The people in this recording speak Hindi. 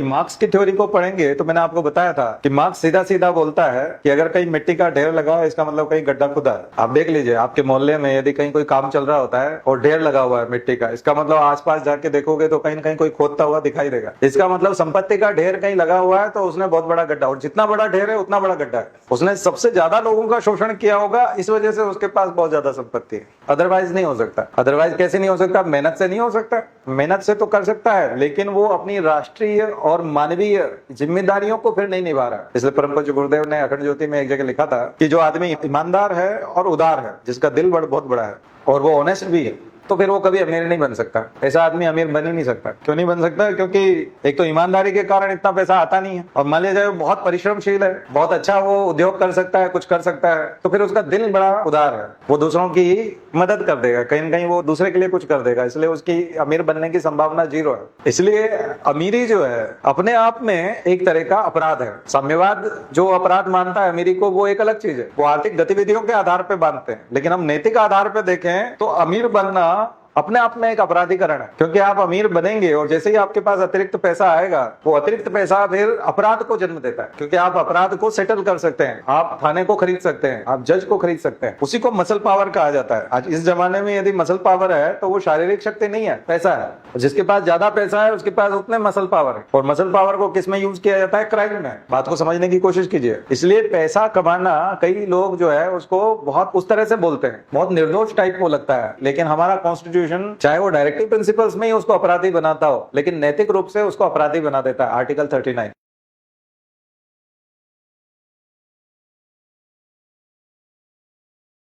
मार्क्स की थ्योरी को पढ़ेंगे तो मैंने आपको बताया था कि मार्क्स सीधा सीधा बोलता है कि अगर कहीं मिट्टी का ढेर लगा है, इसका मतलब कहीं गड्ढा खुदा है। आप देख लीजिए, आपके मोहल्ले में यदि कहीं कोई काम चल रहा होता है और ढेर लगा हुआ है मिट्टी का, इसका मतलब आसपास जाके देखोगे तो कहीं न कहीं कोई खोदता हुआ दिखाई देगा। इसका मतलब संपत्ति का ढेर कहीं लगा हुआ है तो उसने बहुत बड़ा गड्ढा, और जितना बड़ा ढेर है उतना बड़ा गड्ढा है। उसने सबसे ज्यादा लोगों का शोषण किया होगा, इस वजह से उसके पास बहुत ज्यादा संपत्ति है। अदरवाइज नहीं हो सकता। अदरवाइज कैसे नहीं हो सकता? मेहनत से नहीं हो सकता। मेहनत से तो कर सकता है, लेकिन वो अपनी राष्ट्रीय और मानवीय जिम्मेदारियों को फिर नहीं निभा रहा। इसलिए परम पूज्य गुरुदेव ने अखंड ज्योति में एक जगह लिखा था कि जो आदमी ईमानदार है और उदार है, जिसका दिल बहुत बड़ा है और वो ऑनेस्ट भी है, तो फिर वो कभी अमीर नहीं बन सकता। ऐसा आदमी अमीर बन ही नहीं सकता। क्यों नहीं बन सकता? क्योंकि एक तो ईमानदारी के कारण इतना पैसा आता नहीं है, और मान लिया जाए बहुत परिश्रमशील है, बहुत अच्छा वो उद्योग कर सकता है, कुछ कर सकता है, तो फिर उसका दिल बड़ा उदार है, वो दूसरों की मदद कर देगा, कहीं न कहीं वो दूसरे के लिए कुछ कर देगा, इसलिए उसकी अमीर बनने की संभावना 0 है। इसलिए अमीरी जो है अपने आप में एक तरह का अपराध है। साम्यवाद जो अपराध मानता है अमीरी को, वो एक अलग चीज है, वो आर्थिक गतिविधियों के आधार पर बांधते हैं। लेकिन हम नैतिक आधार पर देखें तो अमीर बनना अपने आप में एक अपराधीकरण है, क्योंकि आप अमीर बनेंगे और जैसे ही आपके पास अतिरिक्त पैसा आएगा, वो अतिरिक्त पैसा फिर अपराध को जन्म देता है, क्योंकि आप अपराध को सेटल कर सकते हैं, आप थाने को खरीद सकते हैं, आप जज को खरीद सकते हैं। उसी को मसल पावर कहा जाता है। आज इस जमाने में यदि मसल पावर है तो वो शारीरिक शक्ति नहीं है, पैसा है। जिसके पास ज्यादा पैसा है उसके पास उतने मसल पावर है, और मसल पावर को किस में यूज किया जाता है? क्राइम में। बात को समझने की कोशिश कीजिए। इसलिए पैसा कमाना कई लोग जो है उसको बहुत उस तरह से बोलते हैं, बहुत निर्दोष टाइप को लगता है, लेकिन हमारा कॉन्स्टिट्यूशन चाहे वो डायरेक्टिव प्रिंसिपल्स में ही उसको अपराधी बनाता हो, लेकिन नैतिक रूप से उसको अपराधी बना देता है। आर्टिकल 39।